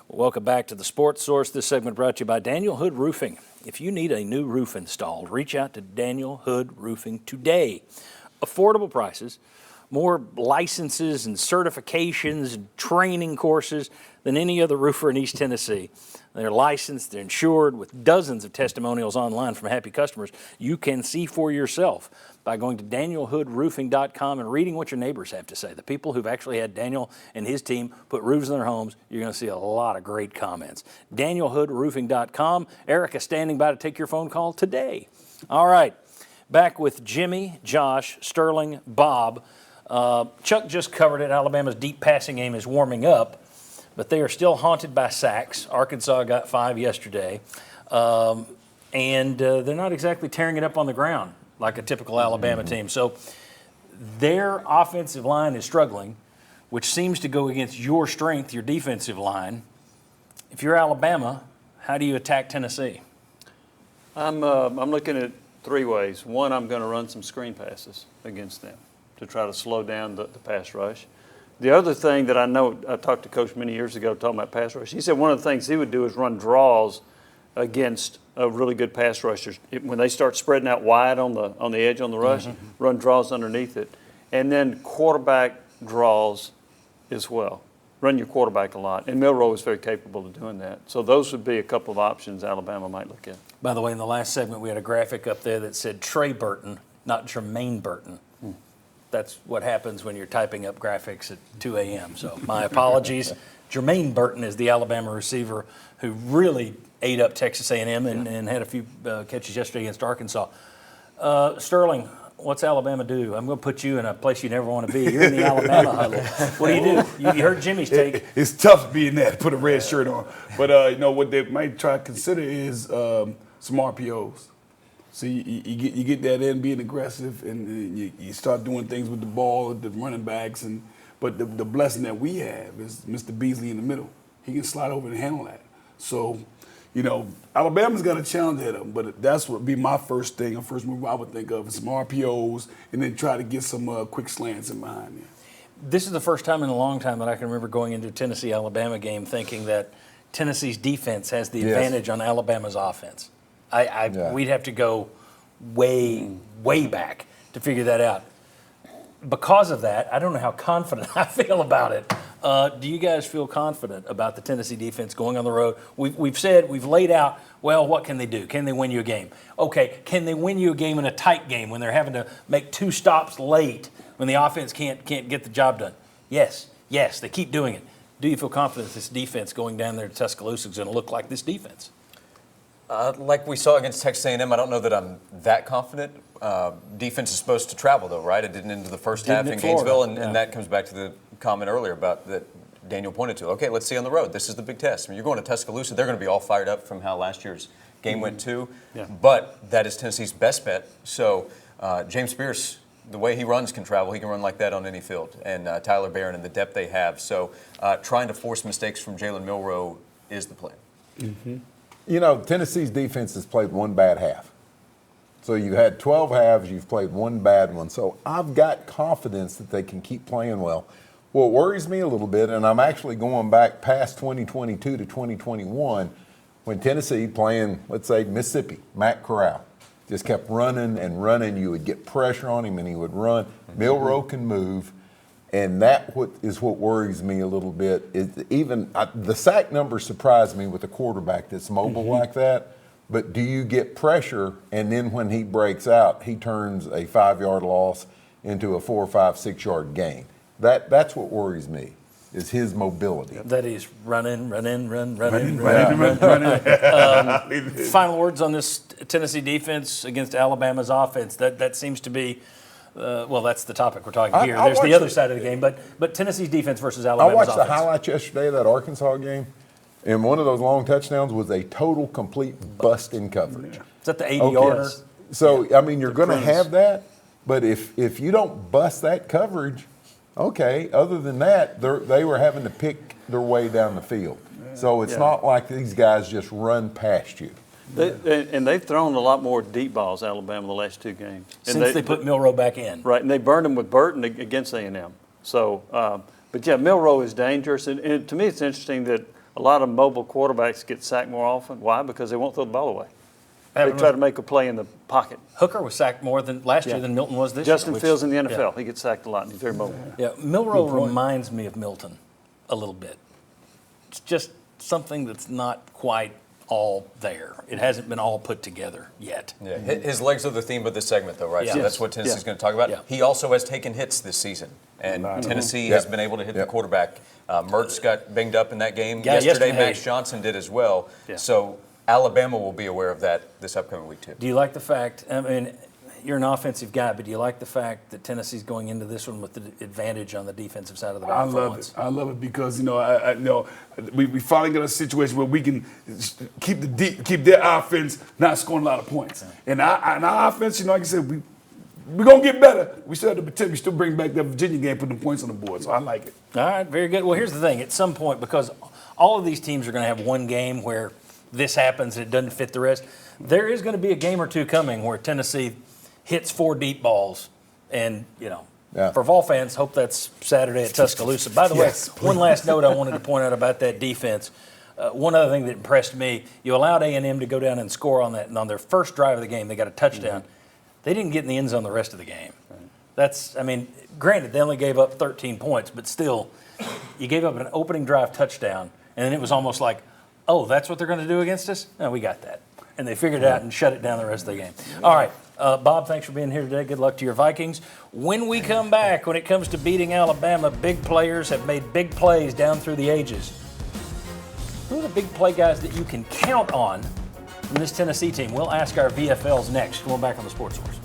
Welcome back to the Sports Source. This segment brought to you by Daniel Hood Roofing. If you need a new roof installed, reach out to Daniel Hood Roofing today. Affordable prices, more licenses and certifications and training courses than any other roofer in East Tennessee. They're licensed, they're insured, with dozens of testimonials online from happy customers. You can see for yourself by going to danielhoodroofing.com and reading what your neighbors have to say. The people who've actually had Daniel and his team put roofs in their homes, you're going to see a lot of great comments. danielhoodroofing.com. Erica standing by to take your phone call today. All right, back with Jimmy, Josh, Sterling, Bob. Chuck just covered it. Alabama's deep passing game is warming up, but they are still haunted by sacks. Arkansas got 5 yesterday, and they're not exactly tearing it up on the ground like a typical Alabama team. So their offensive line is struggling, which seems to go against your strength, your defensive line. If you're Alabama, how do you attack Tennessee? I'm looking at 3 ways. One, I'm going to run some screen passes against them to try to slow down the pass rush. The other thing that I know, I talked to Coach many years ago talking about pass rush. He said one of the things he would do is run draws against really good pass rushers. When they start spreading out wide on the edge on the rush, run draws underneath it. And then quarterback draws as well. Run your quarterback a lot. And Milroe is very capable of doing that. So those would be a couple of options Alabama might look at. By the way, in the last segment, we had a graphic up there that said Trey Burton, not Jermaine Burton. That's what happens when you're typing up graphics at 2 a.m. So my apologies. Jermaine Burton is the Alabama receiver who really ate up Texas A&M and had a few catches yesterday against Arkansas. Sterling, what's Alabama do? I'm going to put you in a place you never want to be. You're in the Alabama huddle. What do? You heard Jimmy's take. It's tough being that, put a red shirt on. But, what they might try to consider is some RPOs. So you get that in, being aggressive, and you start doing things with the ball, the running backs. But the blessing that we have is Mr. Beasley in the middle. He can slide over and handle that. So, Alabama's got a challenge at them, but that's what would be my first thing, a first move I would think of, is some RPOs, and then try to get some quick slants in behind there. This is the first time in a long time that I can remember going into a Tennessee-Alabama game thinking that Tennessee's defense has the advantage on Alabama's offense. We'd have to go way back to figure that out. Because of that, I don't know how confident I feel about it. Do you guys feel confident about the Tennessee defense going on the road? We've laid out, well, what can they do? Can they win you a game? Okay, can they win you a game in a tight game when they're having to make 2 stops late when the offense can't get the job done? Yes, they keep doing it. Do you feel confident this defense going down there to Tuscaloosa is going to look like this defense? Like we saw against Texas A&M, I don't know that I'm that confident. Defense is supposed to travel, though, right? It didn't into the first half in Gainesville, and that comes back to the comment earlier about that Daniel pointed to. Okay, let's see on the road. This is the big test. I mean, you're going to Tuscaloosa. They're going to be all fired up from how last year's game went too. Yeah. But that is Tennessee's best bet. So James Pierce, the way he runs can travel. He can run like that on any field. And Tyler Barron and the depth they have. So trying to force mistakes from Jalen Milroe is the plan. Mm-hmm. Tennessee's defense has played one bad half. So you've had 12 halves, you've played one bad one. So I've got confidence that they can keep playing well. What worries me a little bit, and I'm actually going back past 2022 to 2021, when Tennessee playing, let's say, Mississippi, Matt Corral, just kept running and running. You would get pressure on him and he would run. Milroe can move. And that is what worries me a little bit. The sack numbers surprise me with a quarterback that's mobile like that. But do you get pressure, and then when he breaks out, he turns a 5-yard loss into a 4, 5, 6-yard gain? That's what worries me, is his mobility. That he's running. Final words on this Tennessee defense against Alabama's offense. That seems to be. That's the topic we're talking here. There's the other side of the game, but Tennessee's defense versus Alabama's offense. I watched the highlights yesterday of that Arkansas game, and one of those long touchdowns was a total, complete bust in coverage. Is that the 80-yarder? Yes. So, you're going to have that, but if you don't bust that coverage, okay, other than that, they were having to pick their way down the field. So it's not like these guys just run past you. They've thrown a lot more deep balls, Alabama, the last 2 games. Since they put Milroe back in. Right, and they burned them with Burton against A&M. So, Milroe is dangerous. And to me, it's interesting that a lot of mobile quarterbacks get sacked more often. Why? Because they won't throw the ball away. They try to make a play in the pocket. Hooker was sacked more than last year than Milton was this Justin year. Fields in the NFL, he gets sacked a lot, and he's very mobile. Yeah, Milroe reminds me of Milton a little bit. It's just something that's not quite all there. It hasn't been all put together yet. Yeah, his legs are the theme of this segment, though, right? Yeah. So that's what Tennessee's going to talk about. Yeah. He also has taken hits this season, and Tennessee has been able to hit the quarterback. Mertz got banged up in that game yesterday. Max Johnson did as well. Yeah. So Alabama will be aware of that this upcoming week, too. Do you like the fact, I mean, you're an offensive guy, but do you like the fact that Tennessee's going into this one with the advantage on the defensive side of the ball? I love it. I love it because I know we finally got a situation where we can keep their offense not scoring a lot of points, and our offense, like I said, we're gonna get better. We still have the potential. We still bring back that Virginia game, put the points on the board. So I like it. All right, very good. Well, here's the thing: at some point, because all of these teams are going to have one game where this happens and it doesn't fit the rest, there is going to be a game or two coming where Tennessee hits 4 deep balls, and for Vol fans, hope that's Saturday at Tuscaloosa. By the way, one last note I wanted to point out about that defense. One other thing that impressed me: you allowed A&M to go down and score on that, and on their first drive of the game, they got a touchdown. They didn't get in the end zone the rest of the game. Granted, they only gave up 13 points, but still, you gave up an opening drive touchdown, and then it was almost like, oh, that's what they're going to do against us? No, we got that. And they figured it out and shut it down the rest of the game. All right, Bob, thanks for being here today. Good luck to your Vikings. When we come back, when it comes to beating Alabama, big players have made big plays down through the ages. Who are the big play guys that you can count on from this Tennessee team? We'll ask our VFLs next. We're back on the Sports Source.